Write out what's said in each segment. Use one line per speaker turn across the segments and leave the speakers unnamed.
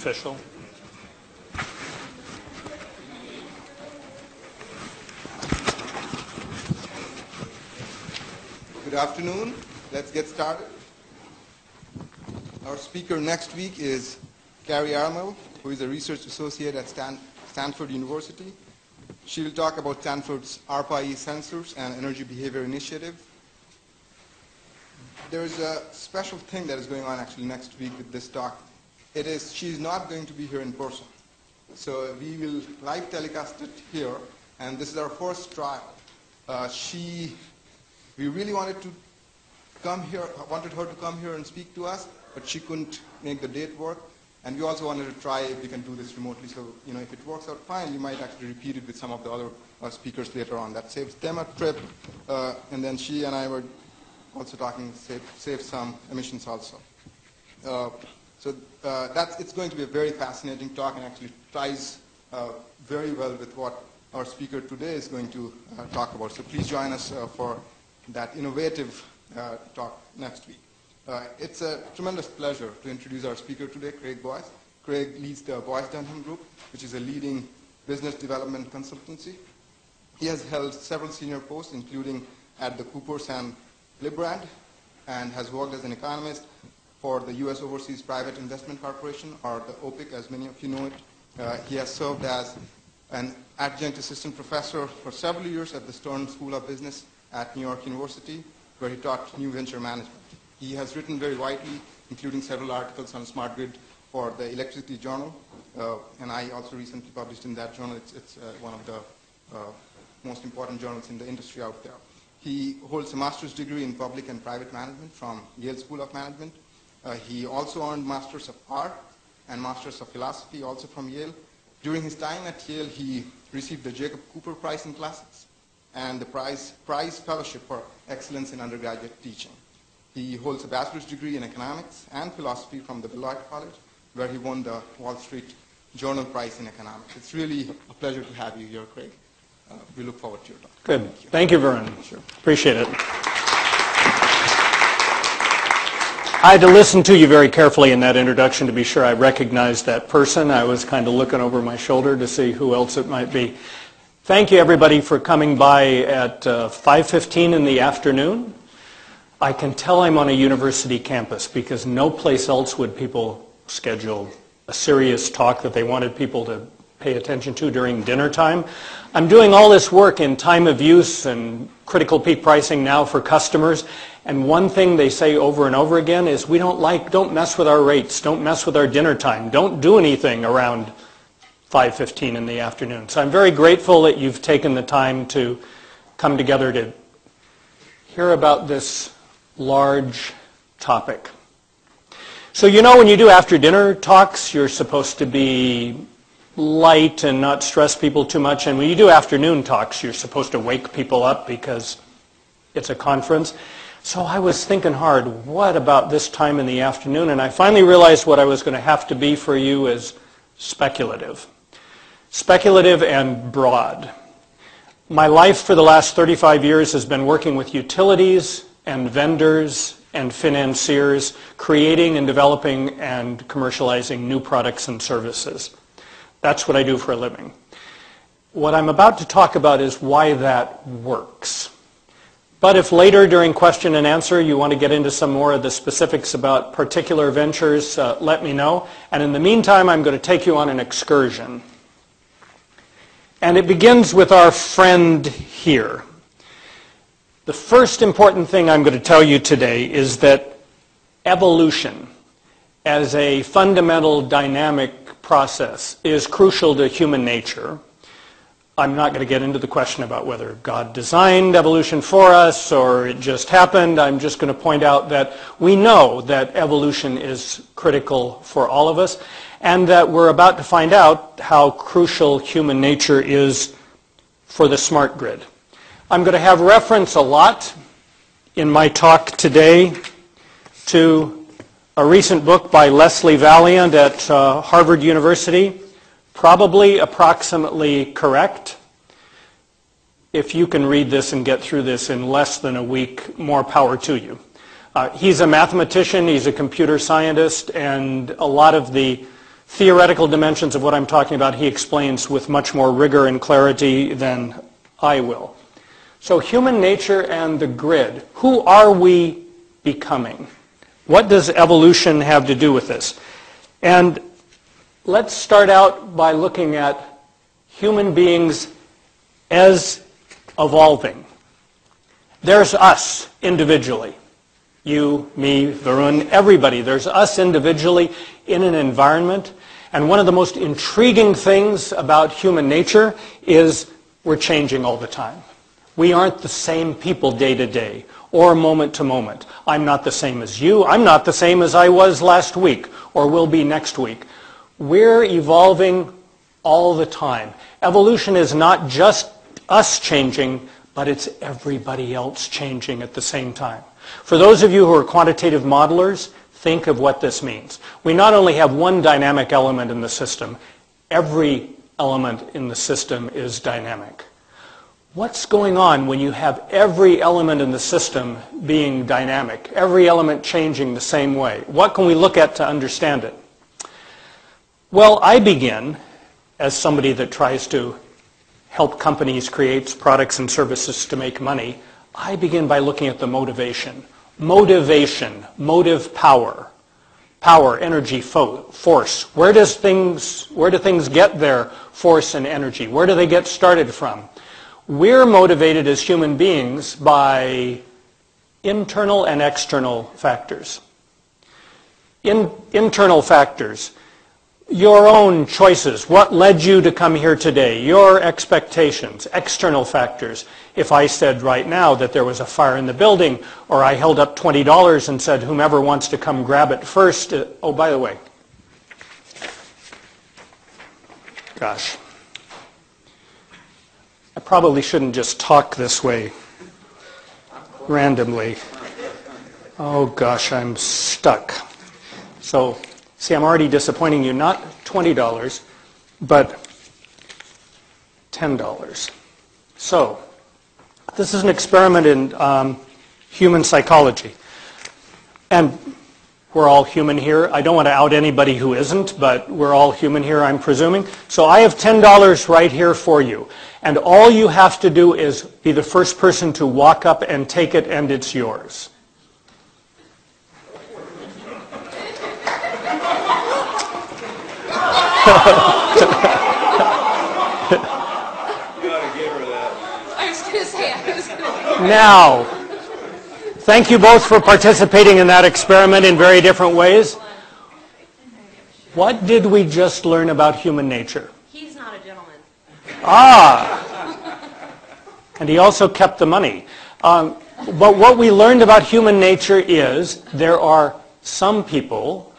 official.
Good afternoon. Let's get started. Our speaker next week is Carrie Armel, who is a research associate at Stanford University. She will talk about Stanford's ARPA-E sensors and energy behavior initiative. There is a special thing that is going on actually next week with this talk. She's not going to be here in person. So we will live telecast it here, and this is our first trial. We really wanted her to come here and speak to us, but she couldn't make the date work. And we also wanted to try if we can do this remotely. So, if it works out fine, we might actually repeat it with some of the other speakers later on. That saves them a trip. And then she and I were also talking, save some emissions also. It's going to be a very fascinating talk and actually ties very well with what our speaker today is going to talk about. So please join us for that innovative talk next week. It's a tremendous pleasure to introduce our speaker today, Craig Boice. Craig leads the Boice Dunham Group, which is a leading business development consultancy. He has held several senior posts, including at the Coopers and Librand, and has worked as an economist for the U.S. Overseas Private Investment Corporation, or the OPIC, as many of you know it. He has served as an adjunct assistant professor for several years at the Stern School of Business at New York University, where he taught new venture management. He has written very widely, including several articles on smart grid for the Electricity Journal, and I also recently published in that journal. It's one of the most important journals in the industry out there. He holds a master's degree in public and private management from Yale School of Management. He also earned Masters of Art and Masters of Philosophy, also from Yale. During his time at Yale, he received the Jacob Cooper Prize in Classics and the Prize Fellowship for Excellence in Undergraduate Teaching. He holds a bachelor's degree in economics and philosophy from the Beloit College, where he won the Wall Street Journal Prize in Economics. It's really a pleasure to have you here, Craig. We look forward to your talk.
Good. Thank you, Varun. Sure. Appreciate it. I had to listen to you very carefully in that introduction to be sure I recognized that person. I was kind of looking over my shoulder to see who else it might be. Thank you, everybody, for coming by at 5:15 in the afternoon. I can tell I'm on a university campus because no place else would people schedule a serious talk that they wanted people to pay attention to during dinner time. I'm doing all this work in time of use and critical peak pricing now for customers, and one thing they say over and over again is don't mess with our rates, don't mess with our dinner time, don't do anything around 5:15 in the afternoon. So I'm very grateful that you've taken the time to come together to hear about this large topic. So when you do after dinner talks, you're supposed to be light and not stress people too much, and when you do afternoon talks, you're supposed to wake people up because it's a conference. So I was thinking hard, what about this time in the afternoon? And I finally realized what I was going to have to be for you is speculative. Speculative and broad. My life for the last 35 years has been working with utilities and vendors and financiers, creating and developing and commercializing new products and services. That's what I do for a living. What I'm about to talk about is why that works. But if later during question and answer you want to get into some more of the specifics about particular ventures, let me know. And in the meantime, I'm going to take you on an excursion. And it begins with our friend here. The first important thing I'm going to tell you today is that evolution as a fundamental dynamic process is crucial to human nature. I'm not going to get into the question about whether God designed evolution for us or it just happened. I'm just going to point out that we know that evolution is critical for all of us, and that we're about to find out how crucial human nature is for the smart grid. I'm going to have reference a lot in my talk today to a recent book by Leslie Valiant at Harvard University, probably approximately correct. If you can read this and get through this in less than a week, more power to you. He's a mathematician, he's a computer scientist, and a lot of the theoretical dimensions of what I'm talking about he explains with much more rigor and clarity than I will. So human nature and the grid. Who are we becoming? What does evolution have to do with this? And let's start out by looking at human beings as evolving. There's us individually. You, me, Varun, everybody. There's us individually in an environment. And one of the most intriguing things about human nature is we're changing all the time. We aren't the same people day to day or moment to moment. I'm not the same as you. I'm not the same as I was last week or will be next week. We're evolving all the time. Evolution is not just us changing, but it's everybody else changing at the same time. For those of you who are quantitative modelers, think of what this means. We not only have one dynamic element in the system, every element in the system is dynamic. What's going on when you have every element in the system being dynamic, every element changing the same way? What can we look at to understand it? Well, I begin, as somebody that tries to help companies create products and services to make money, I begin by looking at the motivation. Motivation, motive power. Power, energy, force. Where do things get their force and energy? Where do they get started from? We're motivated as human beings by internal and external factors. Internal factors. Your own choices. What led you to come here today? Your expectations. External factors. If I said right now that there was a fire in the building, or I held up $20 and said, whomever wants to come grab it first. Oh, by the way. Gosh. I probably shouldn't just talk this way randomly. Oh, gosh, I'm stuck. So, see, I'm already disappointing you. Not $20, but $10. So, this is an experiment in human psychology. And we're all human here. I don't want to out anybody who isn't, but we're all human here, I'm presuming. So I have $10 right here for you. And all you have to do is be the first person to walk up and take it, and it's yours. Now, thank you both for participating in that experiment in very different ways. What did we just learn about human nature?
He's not a gentleman.
Ah! And he also kept the money. But what we learned about human nature is there are some people,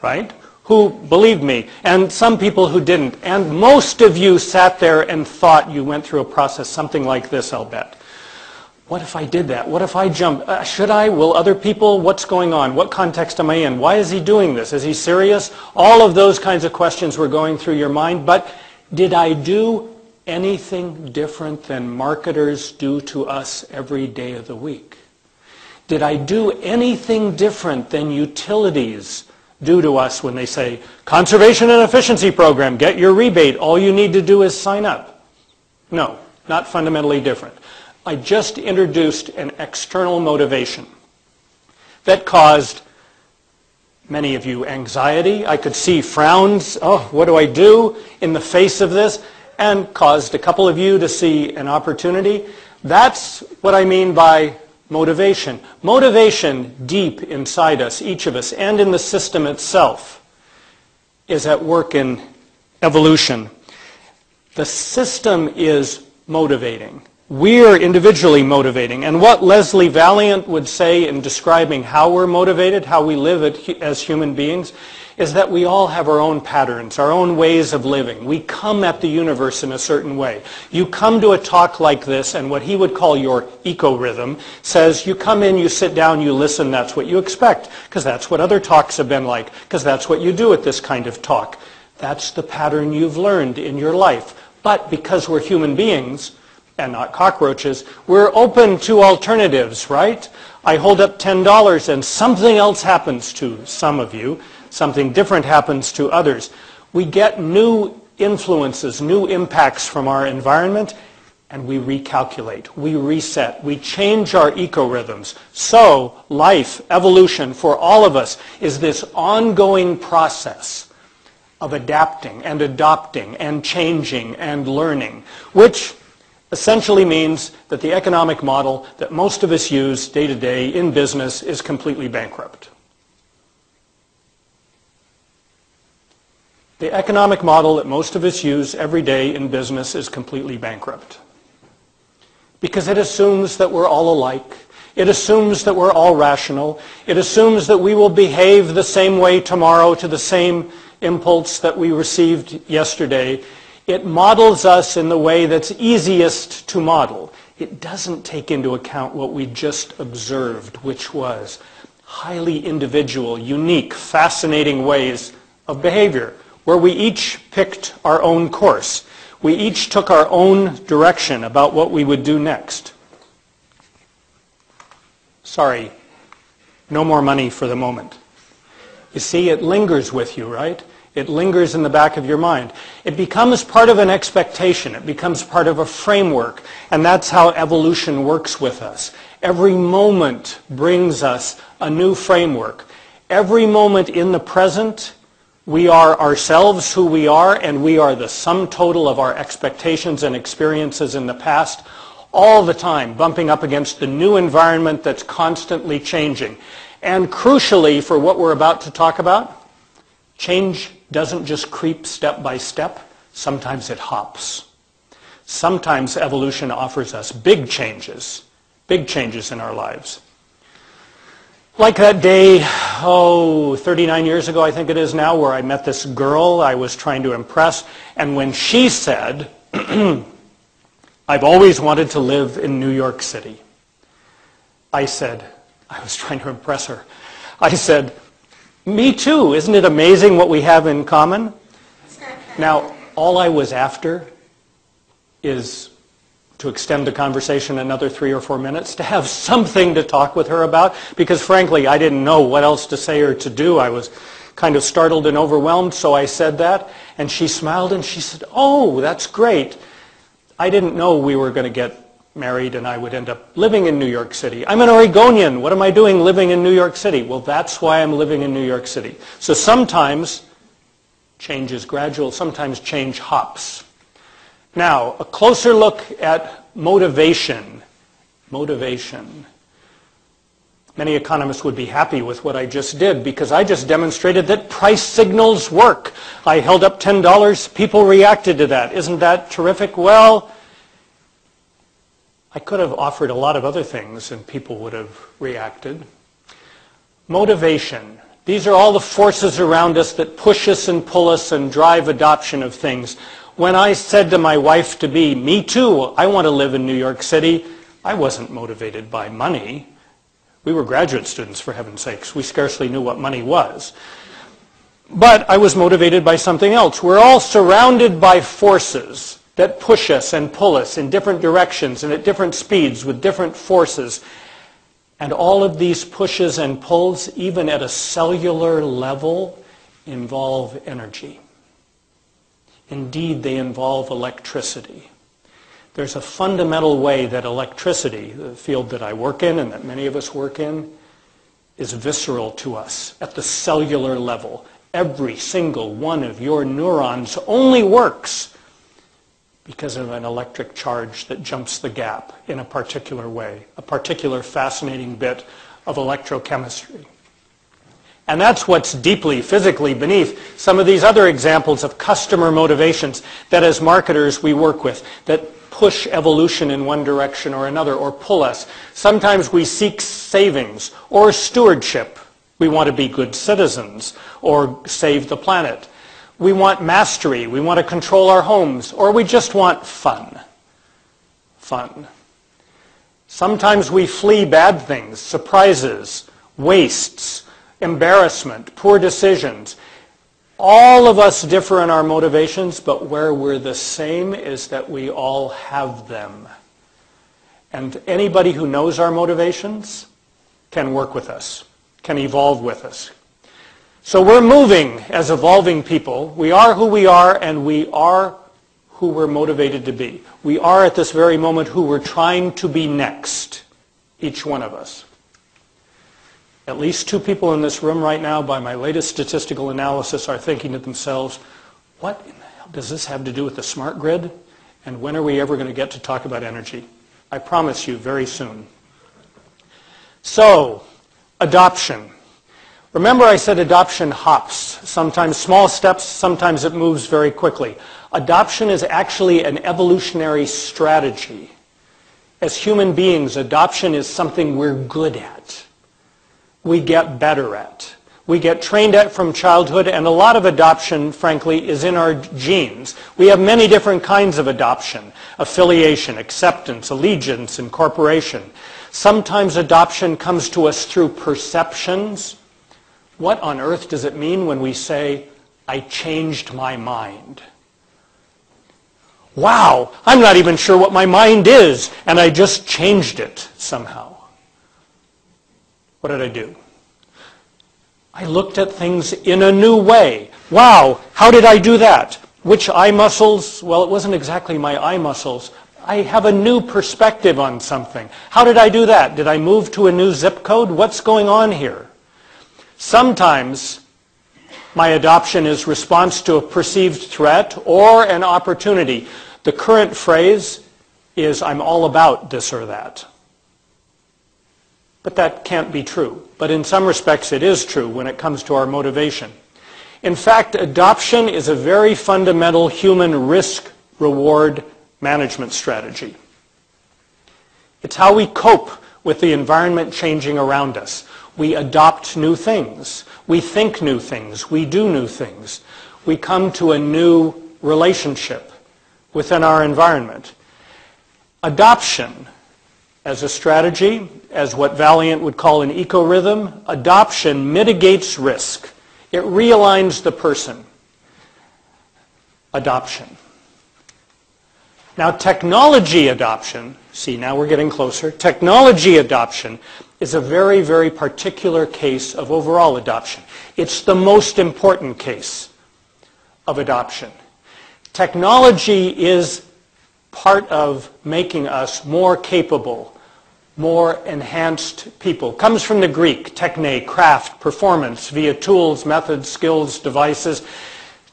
right, who believed me, and some people who didn't. And most of you sat there and thought you went through a process something like this, I'll bet. What if I did that? What if I jumped? Should I? Will other people? What's going on? What context am I in? Why is he doing this? Is he serious? All of those kinds of questions were going through your mind. But did I do anything different than marketers do to us every day of the week? Did I do anything different than utilities do to us when they say, conservation and efficiency program, get your rebate, all you need to do is sign up? No, not fundamentally different. I just introduced an external motivation that caused many of you anxiety. I could see frowns, oh, what do I do in the face of this? And caused a couple of you to see an opportunity. That's what I mean by motivation. Motivation deep inside us, each of us, and in the system itself, is at work in evolution. The system is motivating. We're individually motivating. And what Leslie Valiant would say in describing how we're motivated, how we live as human beings, is that we all have our own patterns, our own ways of living. We come at the universe in a certain way. You come to a talk like this, and what he would call your eco-rhythm says you come in, you sit down, you listen, that's what you expect, because that's what other talks have been like, because that's what you do at this kind of talk. That's the pattern you've learned in your life. But because we're human beings, and not cockroaches, we're open to alternatives, right? I hold up $10 and something else happens to some of you. something different happens to others. We get new influences, new impacts from our environment, and we recalculate, we reset, we change our eco-rhythms. So life, evolution, for all of us is this ongoing process of adapting and adopting and changing and learning, which essentially means that the economic model that most of us use day to day in business is completely bankrupt. The economic model that most of us use every day in business is completely bankrupt. Because it assumes that we're all alike. It assumes that we're all rational. It assumes that we will behave the same way tomorrow to the same impulse that we received yesterday. It models us in the way that's easiest to model. It doesn't take into account what we just observed, which was highly individual, unique, fascinating ways of behavior, where we each picked our own course. We each took our own direction about what we would do next. Sorry, no more money for the moment. You see, it lingers with you, right? It lingers in the back of your mind. It becomes part of an expectation. It becomes part of a framework. And that's how evolution works with us. Every moment brings us a new framework. Every moment in the present, we are ourselves who we are, and we are the sum total of our expectations and experiences in the past, all the time bumping up against the new environment that's constantly changing. And crucially, for what we're about to talk about, change doesn't just creep step by step. Sometimes it hops. Sometimes evolution offers us big changes in our lives. Like that day, 39 years ago, I think it is now, where I met this girl I was trying to impress, and when she said, I've always wanted to live in New York City, I said, I was trying to impress her, I said, me too, isn't it amazing what we have in common? Now, all I was after is to extend the conversation another 3 or 4 minutes, to have something to talk with her about, because frankly, I didn't know what else to say or to do. I was kind of startled and overwhelmed, so I said that, and she smiled and she said, oh, that's great. I didn't know we were going to get married and I would end up living in New York City. I'm an Oregonian. What am I doing living in New York City? Well, that's why I'm living in New York City. So sometimes change is gradual, sometimes change hops. Now, a closer look at motivation. Motivation. Many economists would be happy with what I just did, because I just demonstrated that price signals work. I held up $10, people reacted to that. Isn't that terrific? Well, I could have offered a lot of other things and people would have reacted. Motivation. These are all the forces around us that push us and pull us and drive adoption of things. When I said to my wife-to-be, me too, I want to live in New York City, I wasn't motivated by money. We were graduate students, for heaven's sakes. We scarcely knew what money was. But I was motivated by something else. We're all surrounded by forces that push us and pull us in different directions and at different speeds with different forces. And all of these pushes and pulls, even at a cellular level, involve energy. Indeed, they involve electricity. There's a fundamental way that electricity, the field that I work in and that many of us work in, is visceral to us at the cellular level. Every single one of your neurons only works because of an electric charge that jumps the gap in a particular way, a particular fascinating bit of electrochemistry. And that's what's deeply physically beneath some of these other examples of customer motivations that as marketers we work with, that push evolution in one direction or another, or pull us. Sometimes we seek savings or stewardship. We want to be good citizens or save the planet. We want mastery. We want to control our homes, or we just want fun. Fun. Sometimes we flee bad things, surprises, wastes, embarrassment, poor decisions. All of us differ in our motivations, but where we're the same is that we all have them. And anybody who knows our motivations can work with us, can evolve with us. So we're moving as evolving people. We are who we are, and we are who we're motivated to be. We are at this very moment who we're trying to be next, each one of us. At least 2 people in this room right now, by my latest statistical analysis, are thinking to themselves, what in the hell does this have to do with the smart grid? And when are we ever going to get to talk about energy? I promise you, very soon. So, adoption. Remember I said adoption hops. Sometimes small steps, sometimes it moves very quickly. Adoption is actually an evolutionary strategy. As human beings, adoption is something we're good at. We get better at. We get trained at from childhood, and a lot of adoption, frankly, is in our genes. We have many different kinds of adoption: affiliation, acceptance, allegiance, incorporation. Sometimes adoption comes to us through perceptions. What on earth does it mean when we say, I changed my mind? Wow, I'm not even sure what my mind is, and I just changed it somehow. What did I do? I looked at things in a new way. Wow, how did I do that? Which eye muscles? Well, it wasn't exactly my eye muscles. I have a new perspective on something. How did I do that? Did I move to a new zip code? What's going on here? Sometimes my adoption is response to a perceived threat or an opportunity. The current phrase is, I'm all about this or that. But that can't be true. But in some respects it is true when it comes to our motivation. In fact, adoption is a very fundamental human risk-reward management strategy. It's how we cope with the environment changing around us. We adopt new things. We think new things. We do new things. We come to a new relationship within our environment. Adoption as a strategy, as what Valiant would call an eco-rhythm, adoption mitigates risk. It realigns the person. Adoption. Now, technology adoption, see, now we're getting closer. Technology adoption is a very, very particular case of overall adoption. It's the most important case of adoption. Technology is part of making us more capable, more enhanced people. It comes from the Greek, techne, craft, performance, via tools, methods, skills, devices.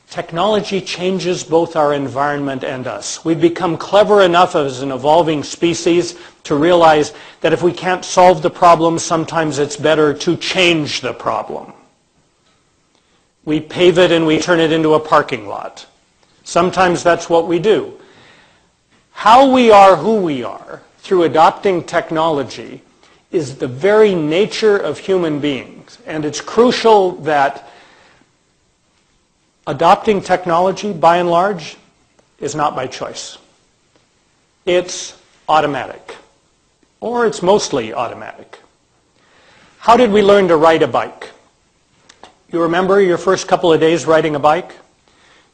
Technology changes both our environment and us. We've become clever enough as an evolving species to realize that if we can't solve the problem, sometimes it's better to change the problem. We pave it and we turn it into a parking lot. Sometimes that's what we do. How we are who we are through adopting technology is the very nature of human beings. And it's crucial that adopting technology, by and large, is not by choice. It's automatic, or it's mostly automatic. How did we learn to ride a bike? You remember your first couple of days riding a bike?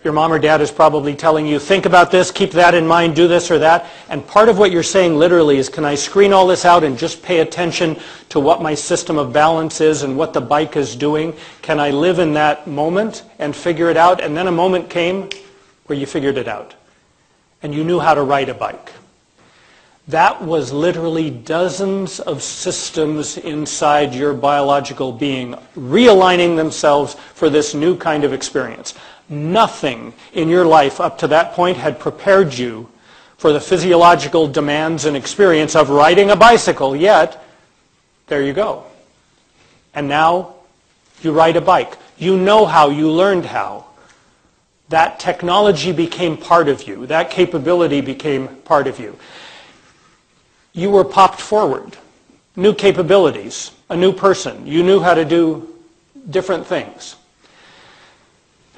Your mom or dad is probably telling you, think about this, keep that in mind, do this or that. And part of what you're saying literally is, can I screen all this out and just pay attention to what my system of balance is and what the bike is doing? Can I live in that moment and figure it out? And then a moment came where you figured it out. And you knew how to ride a bike. That was literally dozens of systems inside your biological being realigning themselves for this new kind of experience. Nothing in your life up to that point had prepared you for the physiological demands and experience of riding a bicycle, yet there you go. And now you ride a bike. You know how, you learned how. That technology became part of you. That capability became part of you. You were popped forward. New capabilities, a new person. You knew how to do different things.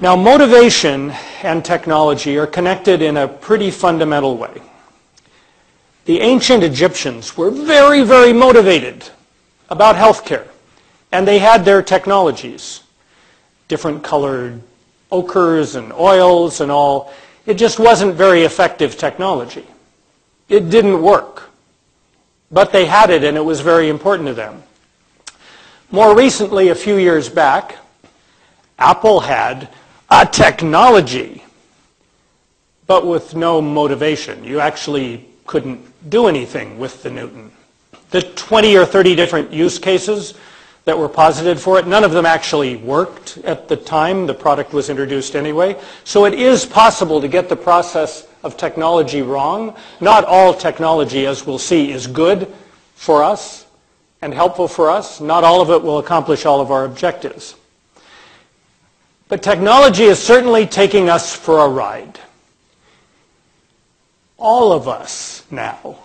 Now, motivation and technology are connected in a pretty fundamental way. The ancient Egyptians were very, very motivated about healthcare, and they had their technologies, different colored ochres and oils and all. It just wasn't very effective technology. It didn't work, but they had it, and it was very important to them. More recently, a few years back, Apple had a technology, but with no motivation. You actually couldn't do anything with the Newton. The 20 or 30 different use cases that were posited for it, none of them actually worked at the time the product was introduced anyway. So it is possible to get the process of technology wrong. Not all technology, as we'll see, is good for us and helpful for us. Not all of it will accomplish all of our objectives. But technology is certainly taking us for a ride. All of us now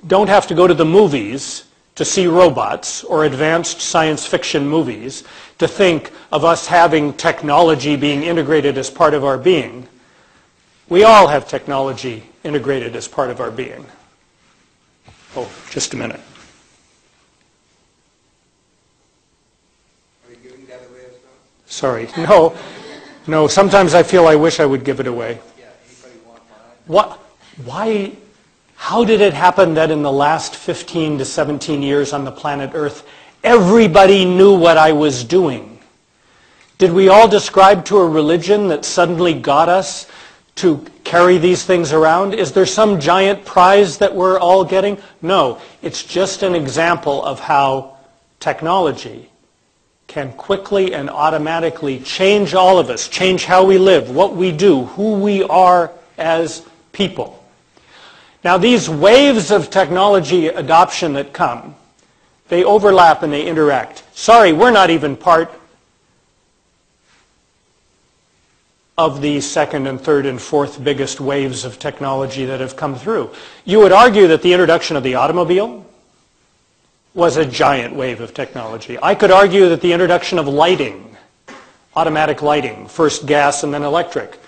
don't have to go to the movies to see robots or advanced science fiction movies to think of us having technology being integrated as part of our being. We all have technology integrated as part of our being. Oh, just a minute.
Are you giving that away as well?
Sorry. No. Sometimes I feel I wish I would give it away.
Yeah, anybody want mine?
What? Why? How did it happen that in the last 15 to 17 years on the planet Earth, everybody knew what I was doing? Did we all describe to a religion that suddenly got us to carry these things around? Is there some giant prize that we're all getting? No, it's just an example of how technology can quickly and automatically change all of us, change how we live, what we do, who we are as people. Now, these waves of technology adoption that come, they overlap and they interact. Sorry, we're not even part of the second and third and fourth biggest waves of technology that have come through. You would argue that the introduction of the automobile was a giant wave of technology. I could argue that the introduction of lighting, automatic lighting, first gas and then electric,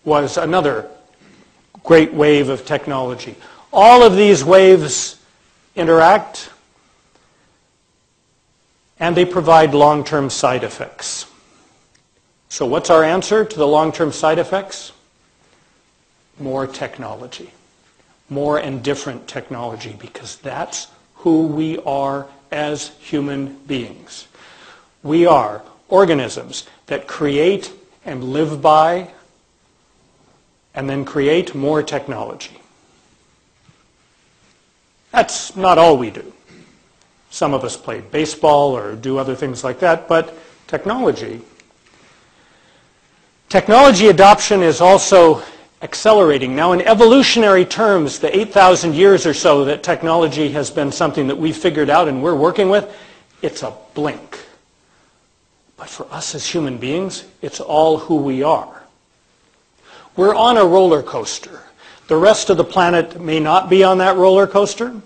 was another great wave of technology. All of these waves interact, and they provide long-term side effects. So what's our answer to the long-term side effects? More technology. More and different technology, because that's who we are as human beings. We are organisms that create and live by and then create more technology. That's not all we do. Some of us play baseball or do other things like that, but technology adoption is also accelerating. Now, in evolutionary terms, the 8,000 years or so that technology has been something that we've figured out and we're working with, it's a blink. But for us as human beings, it's all who we are. We're on a roller coaster. The rest of the planet may not be on that roller coaster.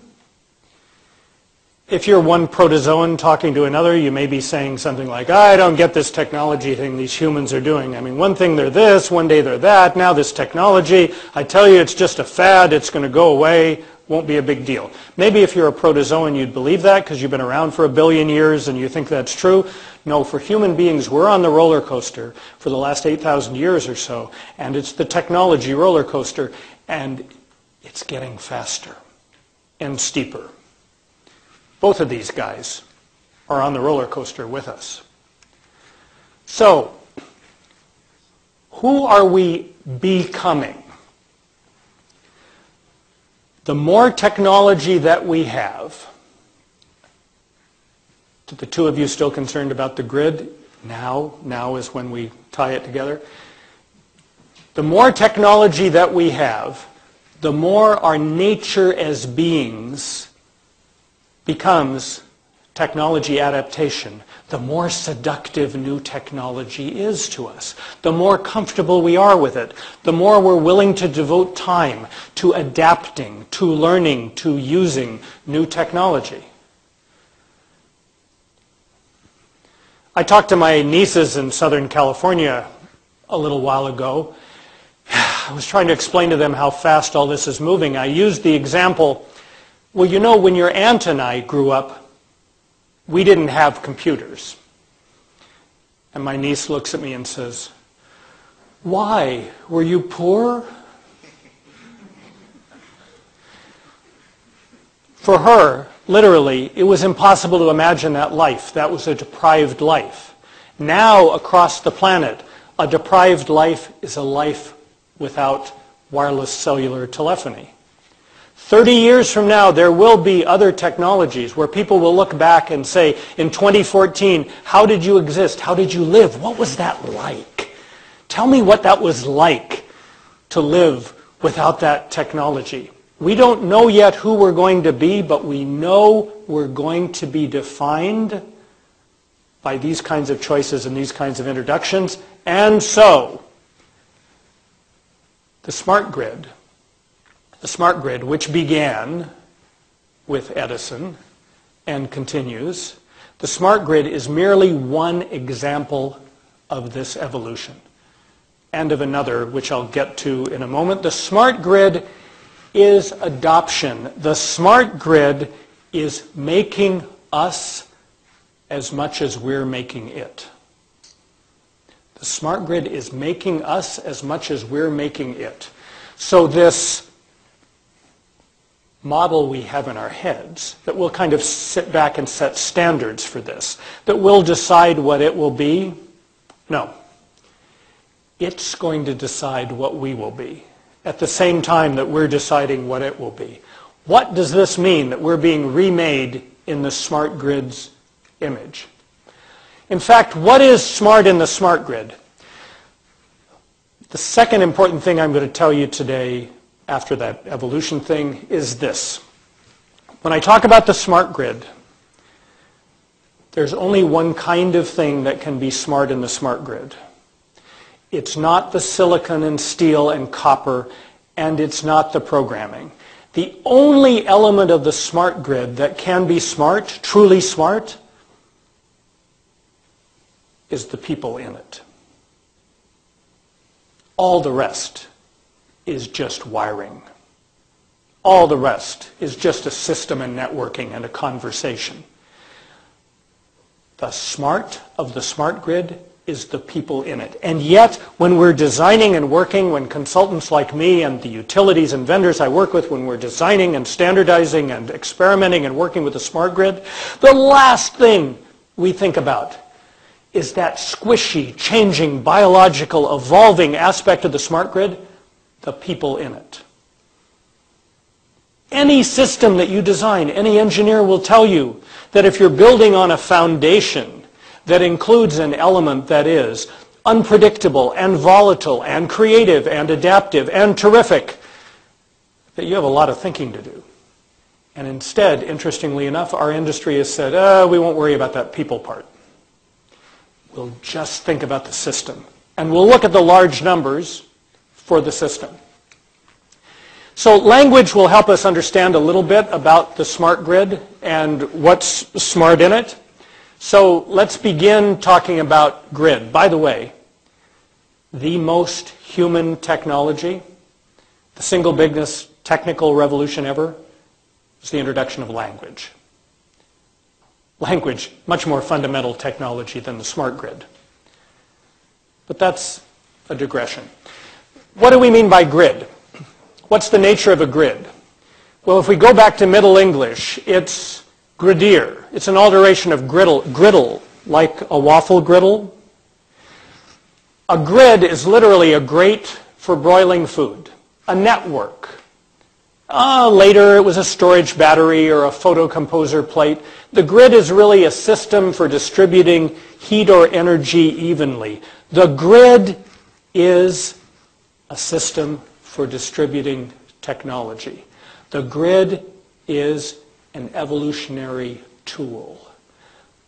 If you're one protozoan talking to another, you may be saying something like, I don't get this technology thing these humans are doing. I mean, one thing they're this, one day they're that, now this technology, I tell you it's just a fad, it's going to go away, won't be a big deal. Maybe if you're a protozoan you'd believe that because you've been around for 1 billion years and you think that's true. No, for human beings, we're on the roller coaster for the last 8,000 years or so, and it's the technology roller coaster, and it's getting faster and steeper. Both of these guys are on the roller coaster with us. So, who are we becoming? The more technology that we have, to the two of you still concerned about the grid, now is when we tie it together. The more technology that we have, the more our nature as beings becomes technology adaptation, the more seductive new technology is to us, the more comfortable we are with it, the more we're willing to devote time to adapting, to learning, to using new technology. I talked to my nieces in Southern California a little while ago. I was trying to explain to them how fast all this is moving. I used the example, well, you know, when your aunt and I grew up, we didn't have computers. And my niece looks at me and says, why? Were you poor? For her, literally, it was impossible to imagine that life. That was a deprived life. Now, across the planet, a deprived life is a life without wireless cellular telephony. 30 years from now, there will be other technologies where people will look back and say, in 2014, how did you exist? How did you live? What was that like? Tell me what that was like to live without that technology. We don't know yet who we're going to be, but we know we're going to be defined by these kinds of choices and these kinds of introductions. And so, the smart grid, which began with Edison and continues, the smart grid is merely one example of this evolution, and of another, which I'll get to in a moment. The smart grid is adoption. The smart grid is making us as much as we're making it. The smart grid is making us as much as we're making it. So this model we have in our heads, that we'll kind of sit back and set standards for this, that we'll decide what it will be, no. It's going to decide what we will be at the same time that we're deciding what it will be. What does this mean, that we're being remade in the smart grid's image? In fact, what is smart in the smart grid? The second important thing I'm going to tell you today after that evolution thing is this. When I talk about the smart grid, there's only one kind of thing that can be smart in the smart grid. It's not the silicon and steel and copper, and it's not the programming. The only element of the smart grid that can be smart, truly smart, is the people in it. All the rest is just wiring. All the rest is just a system and networking and a conversation. The smart of the smart grid is the people in it. And yet, when we're designing and working, when consultants like me and the utilities and vendors I work with, when we're designing and standardizing and experimenting and working with the smart grid, the last thing we think about is that squishy, changing, biological, evolving aspect of the smart grid, the people in it. Any system that you design, any engineer will tell you that if you're building on a foundation that includes an element that is unpredictable and volatile and creative and adaptive and terrific, that you have a lot of thinking to do. And instead, interestingly enough, our industry has said, we won't worry about that people part. We'll just think about the system. And we'll look at the large numbers for the system. So language will help us understand a little bit about the smart grid and what's smart in it. So let's begin talking about grid. By the way, the most human technology, the single biggest technical revolution ever, is the introduction of language. Language, much more fundamental technology than the smart grid. But that's a digression. What do we mean by grid? What's the nature of a grid? Well, if we go back to Middle English, it's gridier. It's an alteration of griddle, like a waffle griddle. A grid is literally a grate for broiling food, a network. Later it was a storage battery or a photocomposer plate. The grid is really a system for distributing heat or energy evenly. The grid is a system for distributing technology. The grid is an evolutionary tool.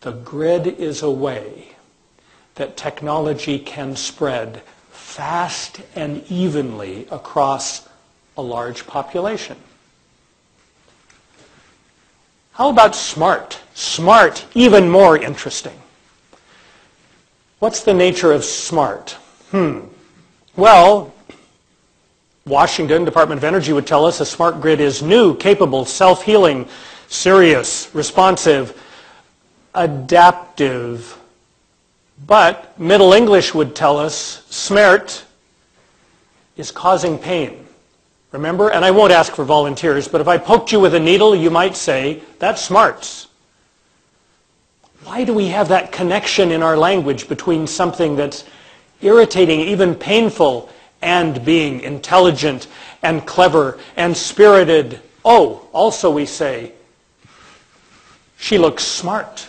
The grid is a way that technology can spread fast and evenly across a large population. How about smart? Smart, even more interesting. What's the nature of smart? Well, Washington, Department of Energy would tell us a smart grid is new, capable, self-healing, serious, responsive, adaptive. But Middle English would tell us smart is causing pain. Remember? And I won't ask for volunteers, but if I poked you with a needle, you might say, that smarts. Why do we have that connection in our language between something that's irritating, even painful, and being intelligent and clever and spirited? Oh, also we say, she looks smart,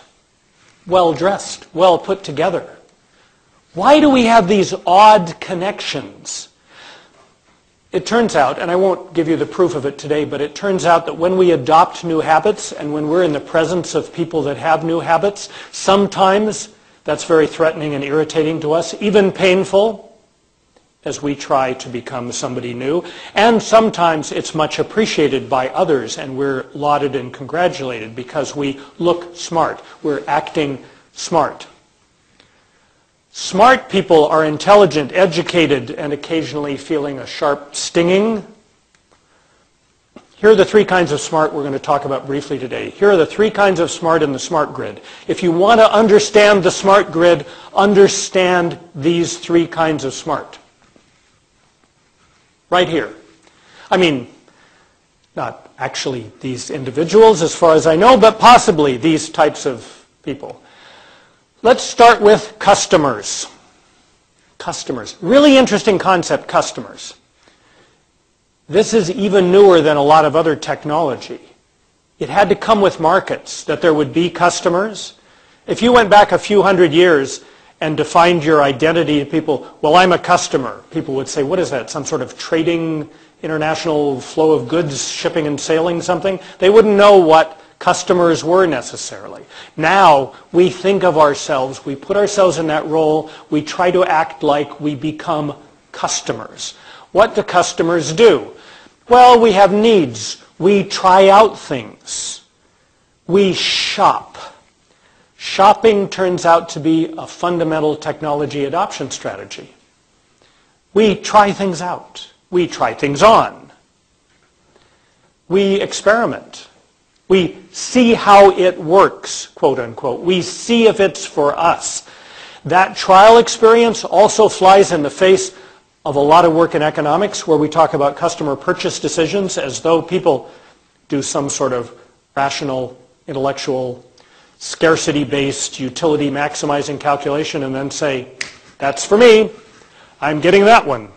well-dressed, well put together. Why do we have these odd connections? It turns out, and I won't give you the proof of it today, but it turns out that when we adopt new habits and when we're in the presence of people that have new habits, sometimes that's very threatening and irritating to us, even painful, as we try to become somebody new. And sometimes it's much appreciated by others, and we're lauded and congratulated because we look smart. We're acting smart. Smart people are intelligent, educated, and occasionally feeling a sharp stinging. Here are the three kinds of smart we're going to talk about briefly today. Here are the three kinds of smart in the smart grid. If you want to understand the smart grid, understand these three kinds of smart. Right here. I mean, not actually these individuals as far as I know, but possibly these types of people. Let's start with customers. Customers. Really interesting concept, customers. This is even newer than a lot of other technology. It had to come with markets, that there would be customers. If you went back a few hundred years and defined your identity to people, well, I'm a customer, people would say, what is that, some sort of trading, international flow of goods, shipping and sailing something? They wouldn't know what customers were necessarily. Now, we think of ourselves, we put ourselves in that role, we try to act like we become customers. What do customers do? Well, we have needs. We try out things. We shop. Shopping turns out to be a fundamental technology adoption strategy. We try things out. We try things on. We experiment. We see how it works, quote unquote. We see if it's for us. That trial experience also flies in the face of a lot of work in economics where we talk about customer purchase decisions as though people do some sort of rational, intellectual, scarcity-based, utility-maximizing calculation and then say, that's for me, I'm getting that one.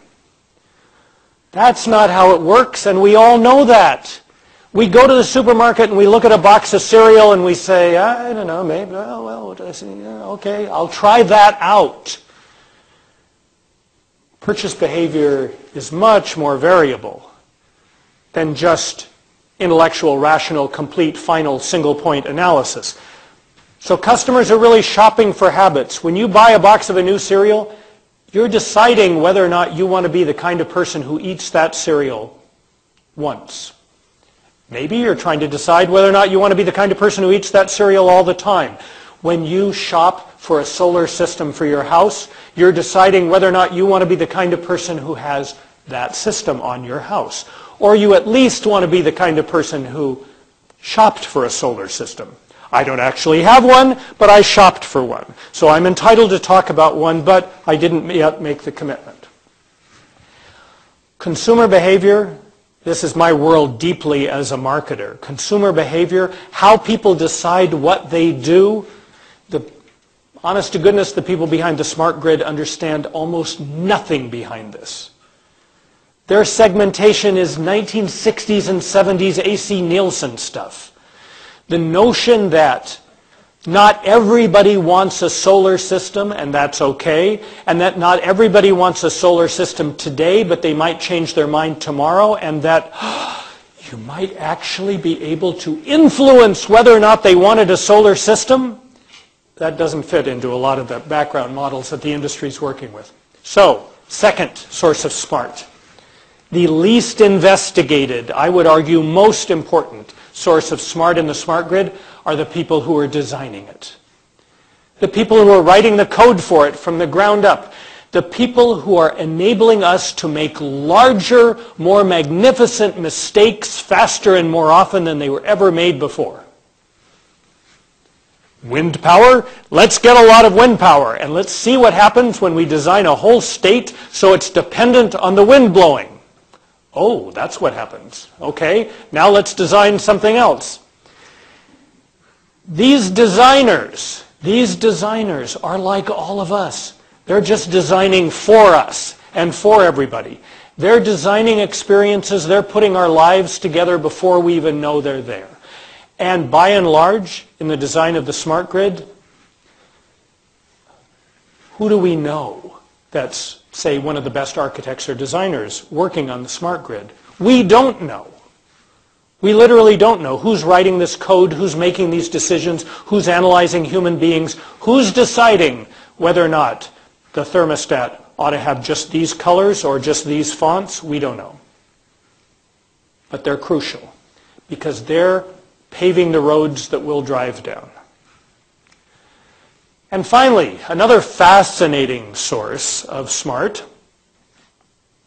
That's not how it works, and we all know that. We go to the supermarket and we look at a box of cereal and we say, I don't know, maybe, well, what did I say? Yeah, okay, I'll try that out. Purchase behavior is much more variable than just intellectual, rational, complete, final, single-point analysis. So customers are really shopping for habits. When you buy a box of a new cereal, you're deciding whether or not you want to be the kind of person who eats that cereal once. Maybe you're trying to decide whether or not you want to be the kind of person who eats that cereal all the time. When you shop for a solar system for your house, you're deciding whether or not you want to be the kind of person who has that system on your house. Or you at least want to be the kind of person who shopped for a solar system. I don't actually have one, but I shopped for one. So I'm entitled to talk about one, but I didn't yet make the commitment. Consumer behavior. This is my world deeply as a marketer. Consumer behavior, how people decide what they do. Honest to goodness, the people behind the smart grid understand almost nothing behind this. Their segmentation is 1960s and 70s AC Nielsen stuff. The notion that not everybody wants a solar system, and that's okay, and that not everybody wants a solar system today, but they might change their mind tomorrow, and that you might actually be able to influence whether or not they wanted a solar system, that doesn't fit into a lot of the background models that the industry is working with. So, second source of smart. The least investigated, I would argue most important source of smart in the smart grid are the people who are designing it. The people who are writing the code for it from the ground up. The people who are enabling us to make larger, more magnificent mistakes faster and more often than they were ever made before. Wind power, let's get a lot of wind power and let's see what happens when we design a whole state so it's dependent on the wind blowing. Oh, that's what happens. Okay, now let's design something else. These designers These designers are like all of us. They're just designing for us and for everybody. They're designing experiences. They're putting our lives together before we even know they're there. And by and large, in the design of the smart grid, who do we know that's, say, one of the best architects or designers working on the smart grid? We don't know. We literally don't know who's writing this code, who's making these decisions, who's analyzing human beings, who's deciding whether or not the thermostat ought to have just these colors or just these fonts. We don't know. But they're crucial because they're paving the roads that we'll drive down. And finally, another fascinating source of smart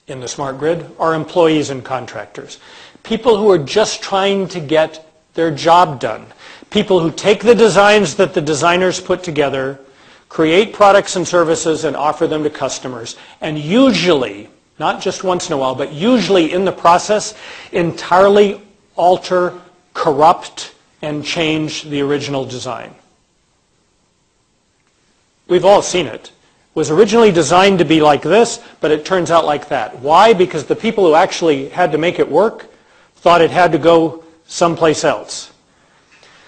in the smart grid are employees and contractors. People who are just trying to get their job done. People who take the designs that the designers put together, create products and services and offer them to customers, and usually, not just once in a while, but usually in the process, entirely alter, corrupt, and change the original design. We've all seen it. It was originally designed to be like this, but it turns out like that. Why? Because the people who actually had to make it work thought it had to go someplace else.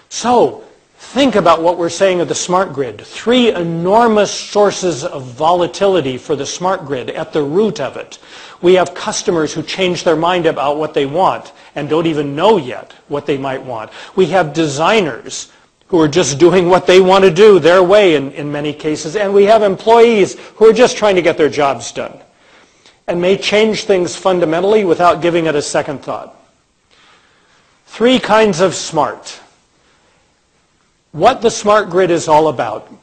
So, think about what we're saying of the smart grid. 3 enormous sources of volatility for the smart grid at the root of it. We have customers who change their mind about what they want and don't even know yet what they might want. We have designers who are just doing what they want to do their way in many cases. And we have employees who are just trying to get their jobs done and may change things fundamentally without giving it a second thought. 3 kinds of smart. What the smart grid is all about,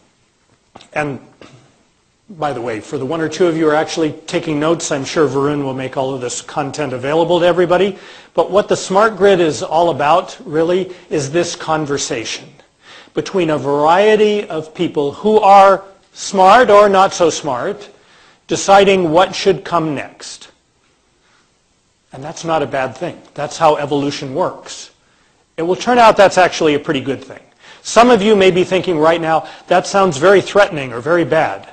and by the way, for the 1 or 2 of you who are actually taking notes, I'm sure Varun will make all of this content available to everybody, but what the smart grid is all about, really, is this conversation between a variety of people who are smart or not so smart, deciding what should come next. And that's not a bad thing. That's how evolution works. It will turn out that's actually a pretty good thing. Some of you may be thinking right now, that sounds very threatening or very bad.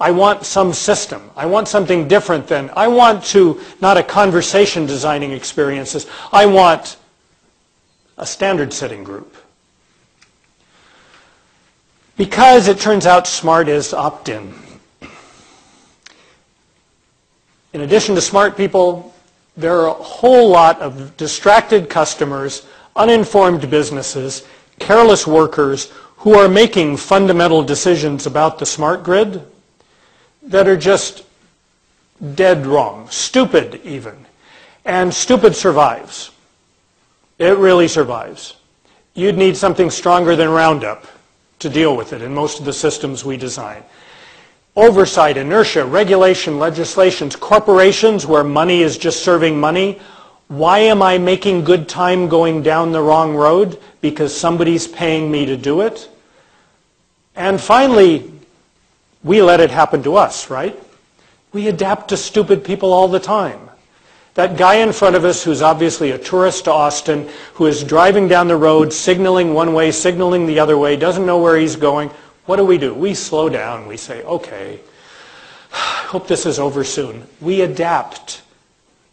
I want some system. I want something different than, I want to, not a conversation designing experiences, I want a standard setting group. Because it turns out smart is opt-in. In addition to smart people, there are a whole lot of distracted customers, uninformed businesses, careless workers who are making fundamental decisions about the smart grid that are just dead wrong, stupid even. And stupid survives. It really survives. You'd need something stronger than Roundup to deal with it in most of the systems we design. Oversight, inertia, regulation, legislations, corporations where money is just serving money. Why am I making good time going down the wrong road? Because somebody's paying me to do it. And finally, we let it happen to us, right? We adapt to stupid people all the time. That guy in front of us who's obviously a tourist to Austin, who is driving down the road, signaling one way, signaling the other way, doesn't know where he's going. What do? We slow down. We say, okay, hope this is over soon. We adapt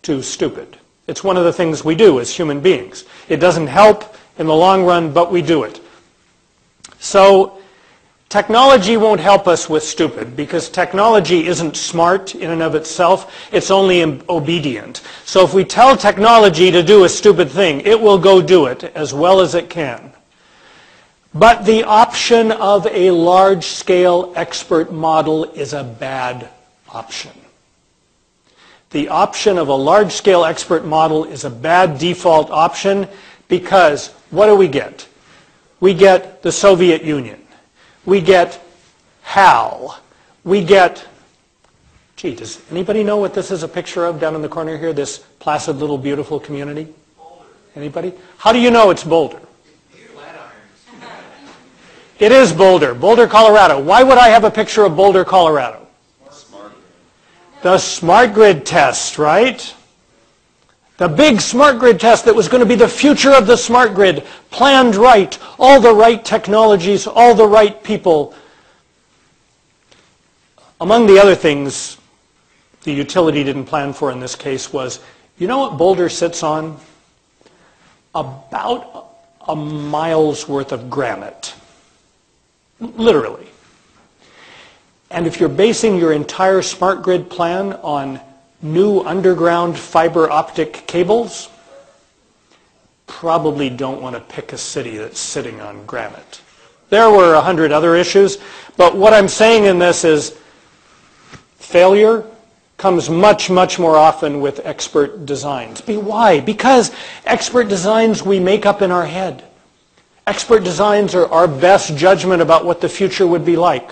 to stupid. It's one of the things we do as human beings. It doesn't help in the long run, but we do it. So technology won't help us with stupid because technology isn't smart in and of itself. It's only obedient. So if we tell technology to do a stupid thing, it will go do it as well as it can. But the option of a large-scale expert model is a bad option. The option of a large-scale expert model is a bad default option because what do we get? We get the Soviet Union. We get HAL. We get, gee, does anybody know what this is a picture of down in the corner here, this placid little beautiful community?
Boulder.
Anybody? How do you know it's Boulder? It is Boulder, Boulder, Colorado. Why would I have a picture of Boulder, Colorado?
Smart.
The smart grid test, right? The big smart grid test that was going to be the future of the smart grid, planned right, all the right technologies, all the right people. Among the other things the utility didn't plan for in this case was, you know what Boulder sits on? About a mile's worth of granite. Literally. And if you're basing your entire smart grid plan on new underground fiber optic cables, probably don't want to pick a city that's sitting on granite. There were 100 other issues, but what I'm saying in this is failure comes much, much more often with expert designs. Why? Because expert designs we make up in our head. Expert designs are our best judgment about what the future would be like.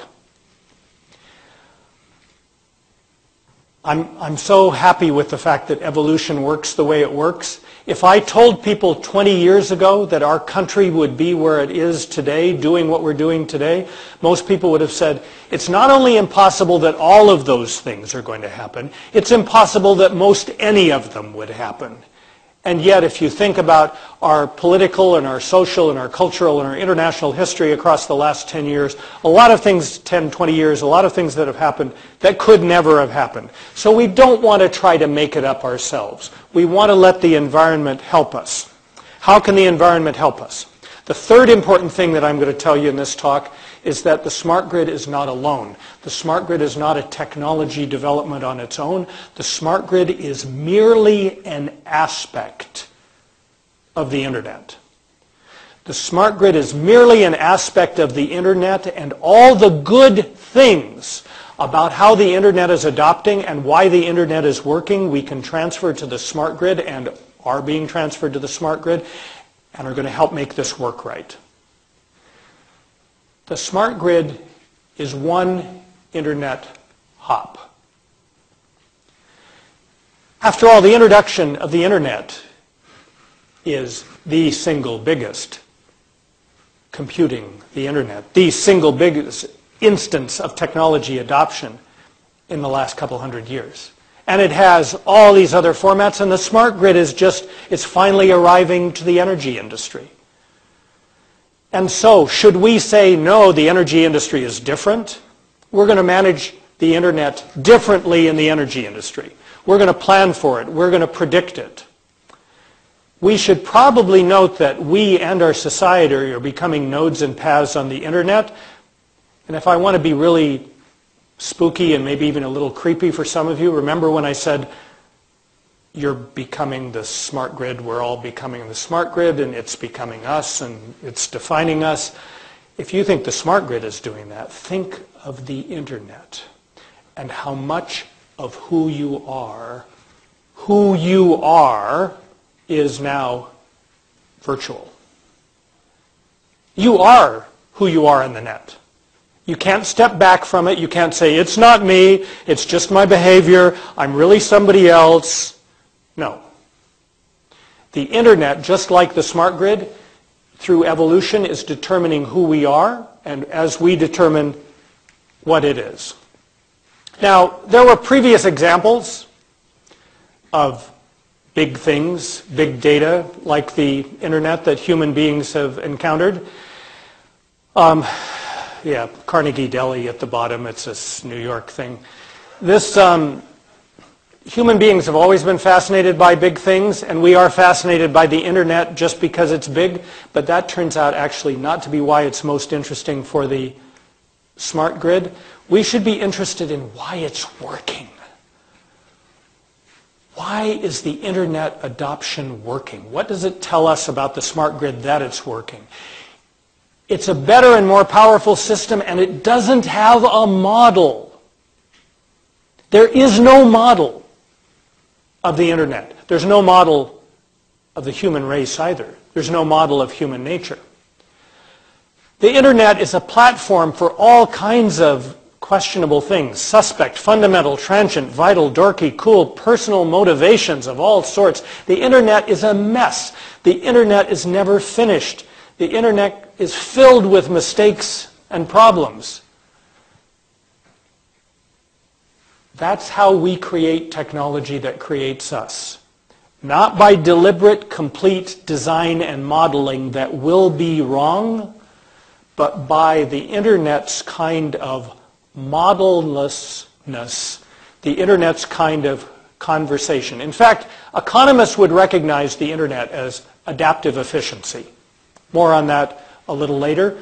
I'm so happy with the fact that evolution works the way it works. If I told people 20 years ago that our country would be where it is today, doing what we're doing today, most people would have said, it's not only impossible that all of those things are going to happen, it's impossible that most any of them would happen. And yet, if you think about our political and our social and our cultural and our international history across the last 10 years, a lot of things, 10, 20 years, a lot of things that have happened that could never have happened. So we don't want to try to make it up ourselves. We want to let the environment help us. How can the environment help us? The third important thing that I'm going to tell you in this talk is that the smart grid is not alone. The smart grid is not a technology development on its own. The smart grid is merely an aspect of the internet. The smart grid is merely an aspect of the internet, and all the good things about how the internet is adopting and why the internet is working, we can transfer to the smart grid and are being transferred to the smart grid and are going to help make this work right. The smart grid is one internet hop. After all, the introduction of the internet is the single biggest computing, the internet, the single biggest instance of technology adoption in the last couple hundred years. And it has all these other formats, and the smart grid is just, it's finally arriving to the energy industry. And so, should we say, no, the energy industry is different? We're going to manage the internet differently in the energy industry. We're going to plan for it. We're going to predict it. We should probably note that we and our society are becoming nodes and paths on the internet. And if I want to be really spooky and maybe even a little creepy for some of you, remember when I said, you're becoming the smart grid, we're all becoming the smart grid, and it's becoming us, and it's defining us. If you think the smart grid is doing that, think of the internet and how much of who you are is now virtual. You are who you are in the net. You can't step back from it. You can't say, it's not me, it's just my behavior, I'm really somebody else. No. The internet, just like the smart grid, through evolution is determining who we are, and as we determine what it is. Now, there were previous examples of big things, big data, like the internet that human beings have encountered. Yeah, Carnegie Deli at the bottom, it's this New York thing. This, human beings have always been fascinated by big things, and we are fascinated by the internet just because it's big, but that turns out actually not to be why it's most interesting for the smart grid. We should be interested in why it's working. Why is the internet adoption working? What does it tell us about the smart grid that it's working? It's a better and more powerful system, and it doesn't have a model. There is no model of the internet. There's no model of the human race either. There's no model of human nature. The internet is a platform for all kinds of questionable things: suspect, fundamental, transient, vital, dorky, cool, personal motivations of all sorts. The internet is a mess. The internet is never finished. The internet is filled with mistakes and problems. That's how we create technology that creates us. not by deliberate, complete design and modeling that will be wrong, but by the Internet's kind of modellessness, the Internet's kind of conversation. In fact, economists would recognize the Internet as adaptive efficiency. More on that a little later.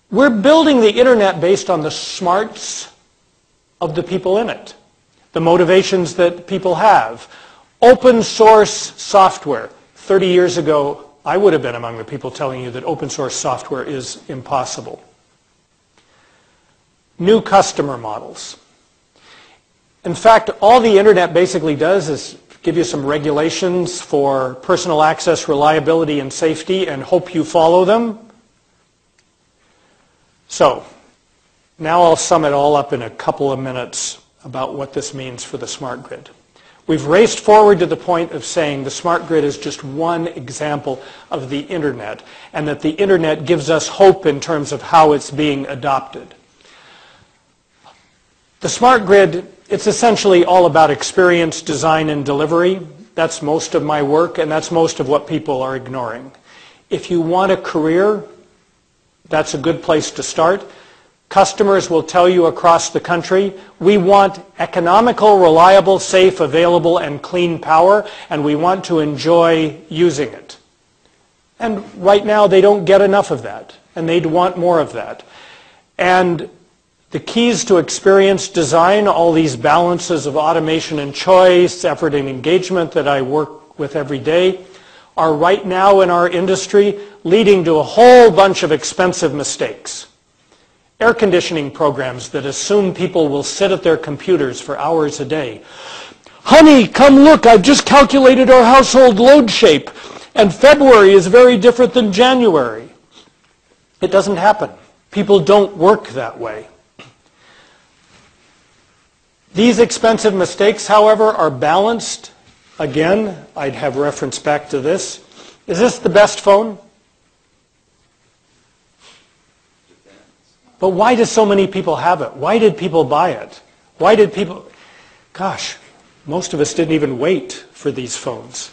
We're building the Internet based on the smarts of the people in it, the motivations that people have. Open source software. 30 years ago, I would have been among the people telling you that open source software is impossible. New customer models. In fact, all the Internet basically does is give you some regulations for personal access, reliability, and safety, and hope you follow them. So, now I'll sum it all up in a couple of minutes about what this means for the smart grid. We've raced forward to the point of saying the smart grid is just one example of the Internet, and that the Internet gives us hope in terms of how it's being adopted. The smart grid, it's essentially all about experience, design, and delivery. That's most of my work, and that's most of what people are ignoring. If you want a career, that's a good place to start. Customers will tell you across the country, we want economical, reliable, safe, available, and clean power, and we want to enjoy using it. And right now, they don't get enough of that, and they'd want more of that. And the keys to experience design, all these balances of automation and choice, effort and engagement that I work with every day, are right now in our industry leading to a whole bunch of expensive mistakes. Air conditioning programs that assume people will sit at their computers for hours a day. Honey, come look, I've just calculated our household load shape, and February is very different than January. It doesn't happen. People don't work that way. These expensive mistakes, however, are balanced. Again, I'd have reference back to this. Is this the best phone? But why do so many people have it? Why did people buy it? Why did people... Gosh, most of us didn't even wait for these phones.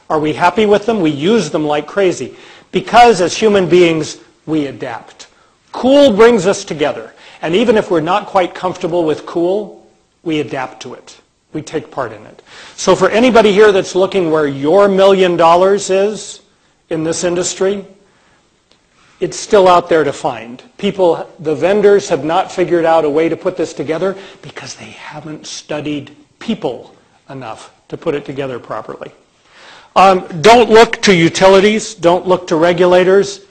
Are we happy with them? We use them like crazy. Because as human beings, we adapt. Cool brings us together. And even if we're not quite comfortable with cool, we adapt to it. We take part in it. So for anybody here that's looking where your $1 million is in this industry, it's still out there to find. People, the vendors have not figured out a way to put this together because they haven't studied people enough to put it together properly. Don't look to utilities. Don't look to regulators.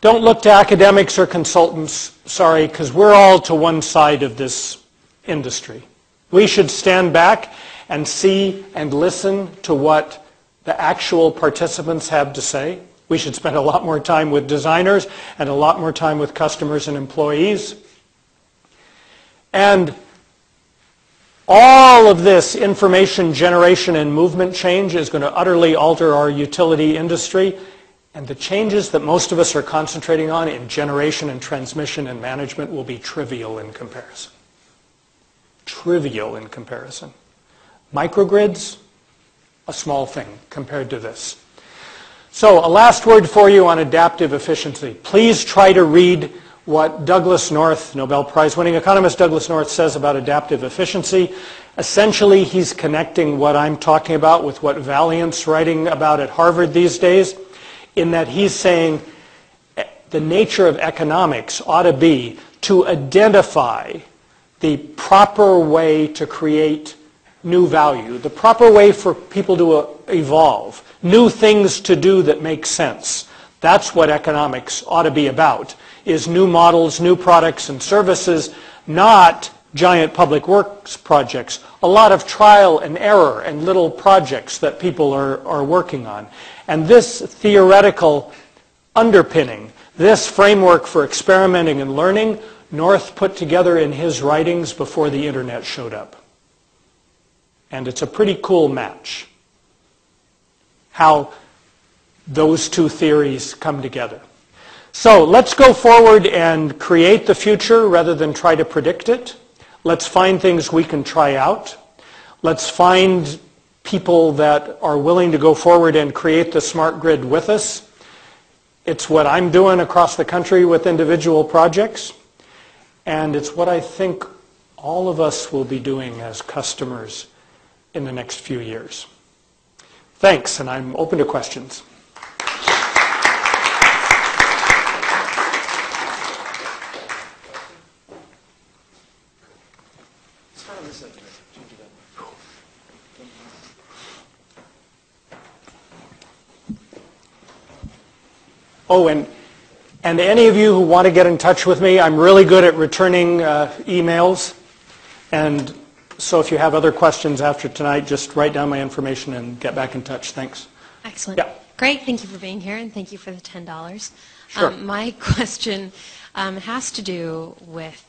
Don't look to academics or consultants, sorry, because we're all to one side of this industry. We should stand back and see and listen to what the actual participants have to say. We should spend a lot more time with designers and a lot more time with customers and employees. And all of this information generation and movement change is going to utterly alter our utility industry. And the changes that most of us are concentrating on in generation and transmission and management will be trivial in comparison. Trivial in comparison. Microgrids, a small thing compared to this. So a last word for you on adaptive efficiency. Please try to read what Douglas North, Nobel Prize-winning economist Douglas North, says about adaptive efficiency. Essentially, he's connecting what I'm talking about with what Valiant's writing about at Harvard these days, in that he's saying the nature of economics ought to be to identify the proper way to create new value, the proper way for people to evolve, new things to do that make sense. That's what economics ought to be about, is new models, new products and services, not giant public works projects. A lot of trial and error and little projects that people are working on. And this theoretical underpinning, this framework for experimenting and learning, North put together in his writings before the Internet showed up. And it's a pretty cool match, how those two theories come together. So let's go forward and create the future rather than try to predict it. Let's find things we can try out. Let's find people that are willing to go forward and create the smart grid with us. It's what I'm doing across the country with individual projects, and it's what I think all of us will be doing as customers in the next few years. Thanks, and I'm open to questions. Oh, and any of you who want to get in touch with me, I'm really good at returning emails. And so if you have other questions after tonight, just write down my information and get back in touch. Thanks.
Excellent.
Yeah.
Great. Thank you for being here, and thank you for the $10.
Sure.
My question has to do with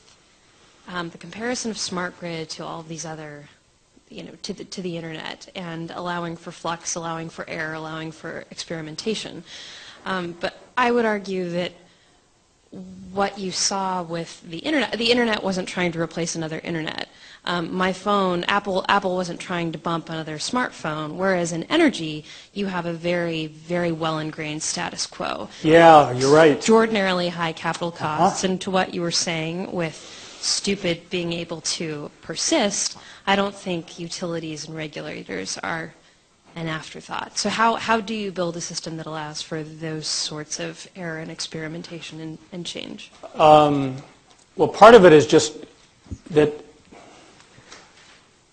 the comparison of smart grid to all of these other, to the internet, and allowing for flux, allowing for error, allowing for experimentation. But I would argue that what you saw with the internet wasn't trying to replace another internet. My phone, Apple wasn't trying to bump another smartphone, whereas in energy, you have a very, very well-ingrained status quo.
Yeah, you're right.
Extraordinarily high capital costs, and to what you were saying with stupid being able to persist, I don't think utilities and regulators are an afterthought. So how do you build a system that allows for those sorts of error and experimentation and change?
Well, part of it is just that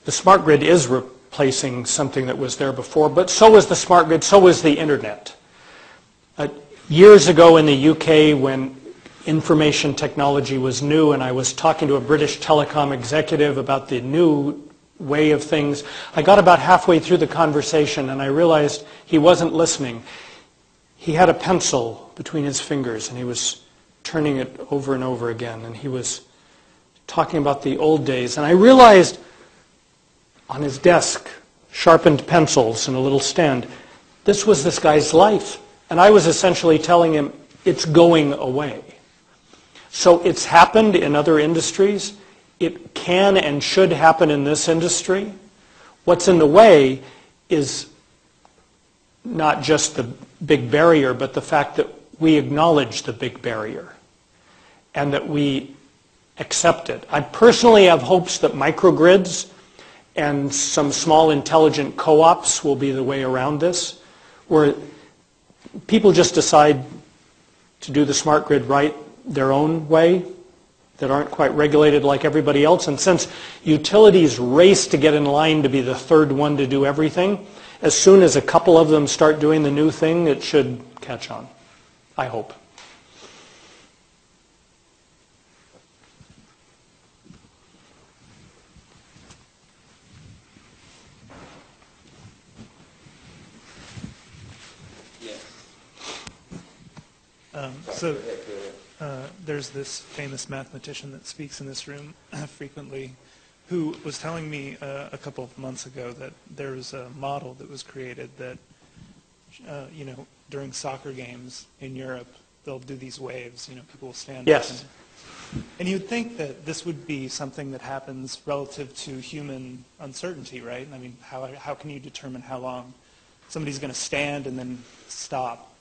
the smart grid is replacing something that was there before, but so is the smart grid, so is the internet. Years ago in the UK, when information technology was new, and I was talking to a British telecom executive about the new way of things, I got about halfway through the conversation and I realized he wasn't listening. He had a pencil between his fingers and he was turning it over and over again, and he was talking about the old days. And I realized on his desk, sharpened pencils and a little stand, this was this guy's life. And I was essentially telling him, it's going away. So it's happened in other industries. It can and should happen in this industry. What's in the way is not just the big barrier, but the fact that we acknowledge the big barrier and that we accept it. I personally have hopes that microgrids and some small intelligent co-ops will be the way around this, where people just decide to do the smart grid right their own way, that aren't quite regulated like everybody else. And since utilities race to get in line to be the third one to do everything, as soon as a couple of them start doing the new thing, it should catch on, I hope.
There's this famous mathematician that speaks in this room frequently who was telling me a couple of months ago that there was a model that was created that, during soccer games in Europe, they'll do these waves, people will stand
yes.
up. And you'd think that this would be something that happens relative to human uncertainty, right? I mean, how can you determine how long somebody's going to stand and then stop?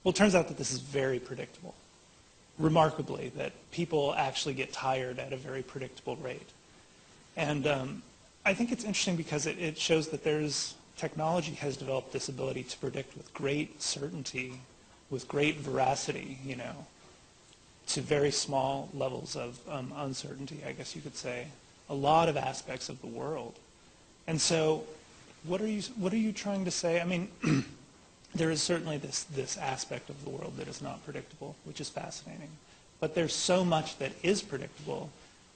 Well, it turns out that this is very predictable. Remarkably, that people actually get tired at a very predictable rate. And I think it's interesting because it shows that technology has developed this ability to predict with great certainty, with great veracity, to very small levels of uncertainty, I guess you could say, a lot of aspects of the world. And so what are you trying to say? I mean, there is certainly this aspect of the world that is not predictable, which is fascinating. But there's so much that is predictable.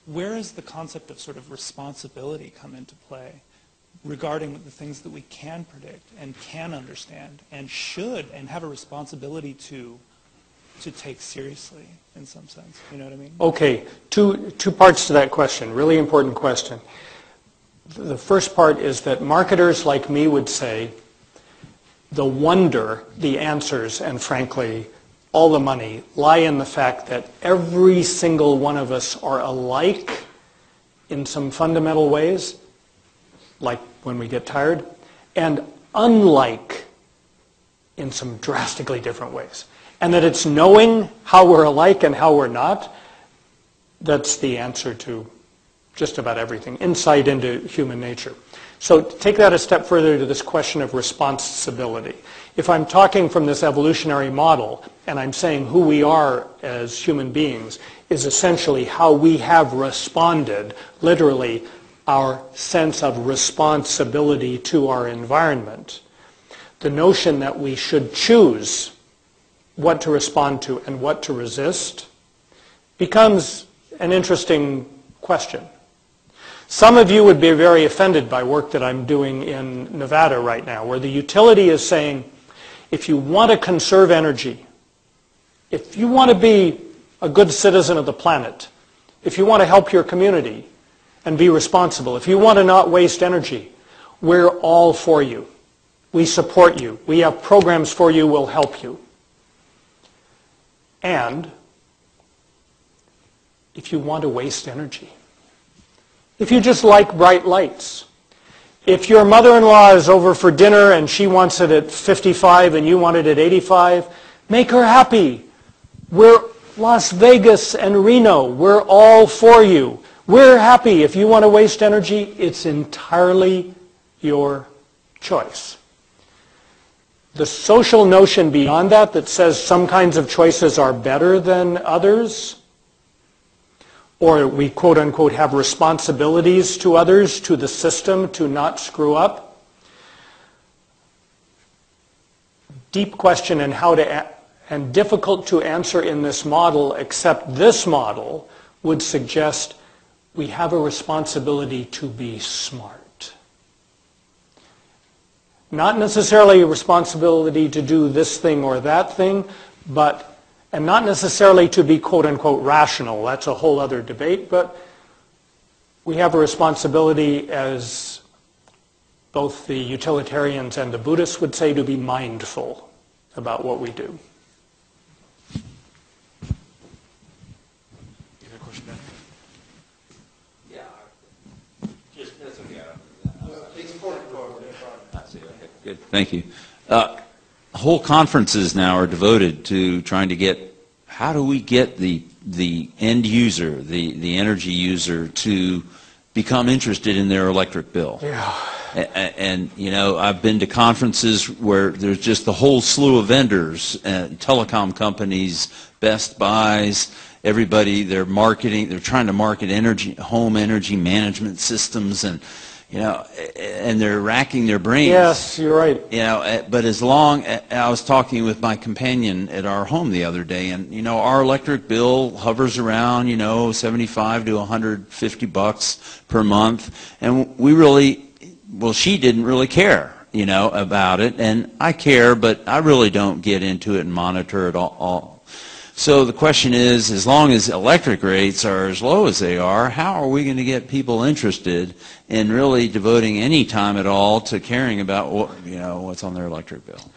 Where does the concept of sort of responsibility come into play regarding the things that we can predict and can understand and should and have a responsibility to take seriously in some sense? You know what I mean?
Okay, two parts to that question, really important question. The first part is that marketers like me would say, the wonder, the answers, and frankly, all the money lie in the fact that every single one of us are alike in some fundamental ways, like when we get tired, and unlike in some drastically different ways. And that it's knowing how we're alike and how we're not, that's the answer to just about everything, insight into human nature. So take that a step further to this question of responsibility. If I'm talking from this evolutionary model, and I'm saying who we are as human beings is essentially how we have responded, literally our sense of responsibility to our environment, the notion that we should choose what to respond to and what to resist becomes an interesting question. Some of you would be very offended by work that I'm doing in Nevada right now, where the utility is saying, if you want to conserve energy, if you want to be a good citizen of the planet, if you want to help your community and be responsible, if you want to not waste energy, we're all for you. We support you. We have programs for you. We'll help you. And if you want to waste energy, if you just like bright lights, if your mother-in-law is over for dinner and she wants it at 55 and you want it at 85, make her happy. We're Las Vegas and Reno. We're all for you. We're happy. If you want to waste energy, it's entirely your choice. The social notion beyond that that says some kinds of choices are better than others, or we quote-unquote have responsibilities to others, to the system, to not screw up. Deep question and difficult to answer in this model, except this model would suggest we have a responsibility to be smart. Not necessarily a responsibility to do this thing or that thing, and not necessarily to be quote-unquote rational. That's a whole other debate, but we have a responsibility, as both the utilitarians and the Buddhists would say, to be mindful about what we do.
Good, thank you. Whole conferences now are devoted to trying to get, how do we get the end user, the energy user, to become interested in their electric bill?
Yeah.
And you know, I've been to conferences where there's just the whole slew of vendors, telecom companies, Best Buys, everybody. They're trying to market home energy management systems, and you know, and they're racking their brains.
Yes, you're right.
You know, but I was talking with my companion at our home the other day, and you know, our electric bill hovers around, you know, 75 to 150 bucks per month, and she didn't really care, you know, about it, and I care, but I really don't get into it and monitor it all. So the question is, as long as electric rates are as low as they are, how are we going to get people interested in really devoting any time at all to caring about what's on their electric bill?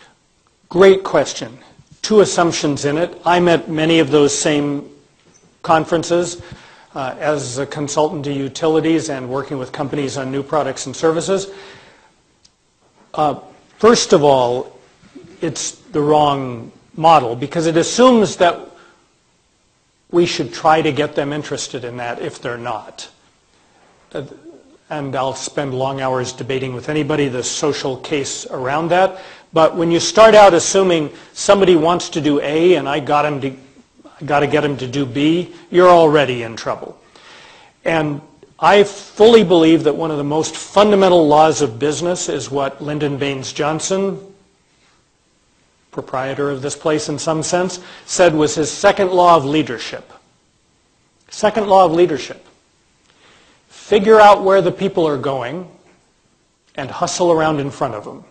Great question. Two assumptions in it. I'm at many of those same conferences as a consultant to utilities and working with companies on new products and services. First of all, it's the wrong model because it assumes that we should try to get them interested in that if they're not. And I'll spend long hours debating with anybody the social case around that. But when you start out assuming somebody wants to do A and I got to get him to do B, you're already in trouble. And I fully believe that one of the most fundamental laws of business is what Lyndon Baines Johnson, proprietor of this place in some sense, said was his second law of leadership. Second law of leadership. Figure out where the people are going and hustle around in front of them.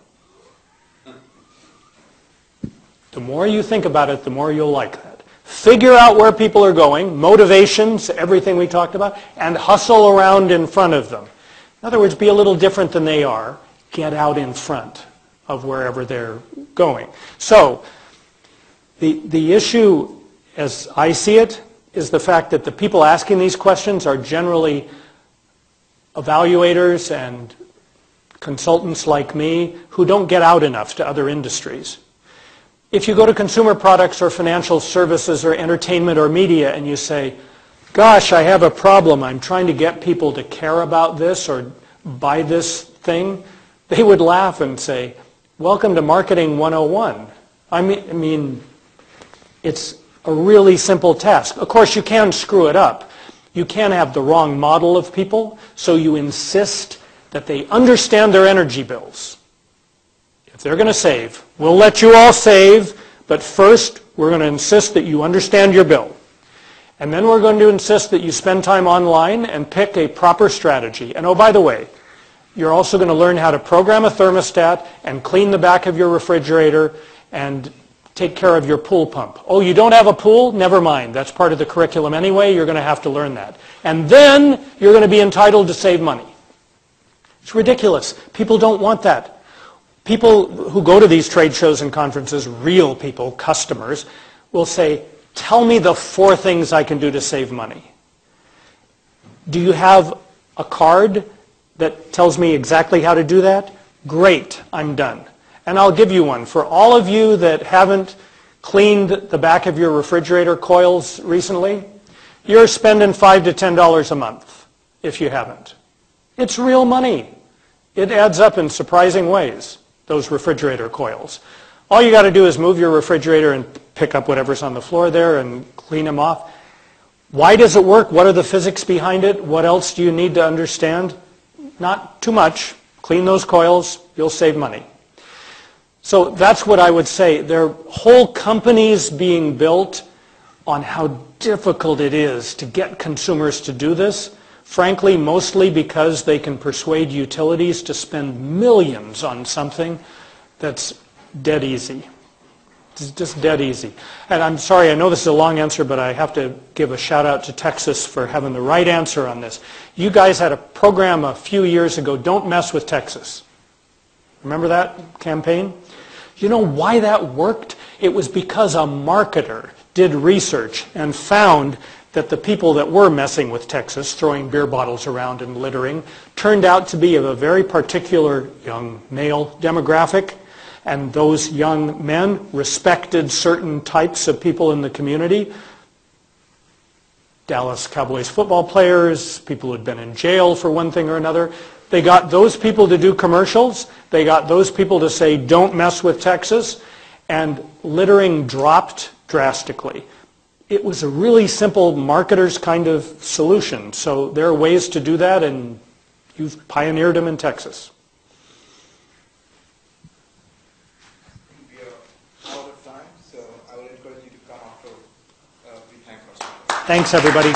The more you think about it, the more you'll like that. Figure out where people are going, motivations, everything we talked about, and hustle around in front of them. In other words, be a little different than they are. Get out in front of wherever they're going. So the issue, as I see it, is the fact that the people asking these questions are generally evaluators and consultants like me who don't get out enough to other industries. If you go to consumer products or financial services or entertainment or media and you say, gosh, I have a problem, I'm trying to get people to care about this or buy this thing, they would laugh and say, welcome to Marketing 101. I mean, it's a really simple task. Of course, you can screw it up. You can have the wrong model of people, so you insist that they understand their energy bills. If they're going to save, we'll let you all save, but first we're going to insist that you understand your bill. And then we're going to insist that you spend time online and pick a proper strategy. And oh, by the way, you're also going to learn how to program a thermostat and clean the back of your refrigerator and take care of your pool pump. Oh, you don't have a pool? Never mind. That's part of the curriculum anyway. You're going to have to learn that. And then you're going to be entitled to save money. It's ridiculous. People don't want that. People who go to these trade shows and conferences, real people, customers, will say, tell me the 4 things I can do to save money. Do you have a card that tells me exactly how to do that? Great, I'm done. And I'll give you one. For all of you that haven't cleaned the back of your refrigerator coils recently, you're spending $5 to $10 a month if you haven't. It's real money. It adds up in surprising ways, those refrigerator coils. All you got to do is move your refrigerator and pick up whatever's on the floor there and clean them off. Why does it work? What are the physics behind it? What else do you need to understand? Not too much. Clean those coils, you'll save money. So that's what I would say. There are whole companies being built on how difficult it is to get consumers to do this. Frankly, mostly because they can persuade utilities to spend millions on something that's dead easy. It's just dead easy. And I'm sorry, I know this is a long answer, but I have to give a shout out to Texas for having the right answer on this. You guys had a program a few years ago, Don't Mess with Texas. Remember that campaign? You know why that worked? It was because a marketer did research and found that the people that were messing with Texas, throwing beer bottles around and littering, turned out to be of a very particular young male demographic. And those young men respected certain types of people in the community. Dallas Cowboys football players, people who had been in jail for one thing or another. They got those people to do commercials. They got those people to say, don't mess with Texas. And littering dropped drastically. It was a really simple marketer's kind of solution. So there are ways to do that, and you've pioneered them in Texas.
We are out of time, so I will encourage you to come after we thank our speakers.
Thanks, everybody.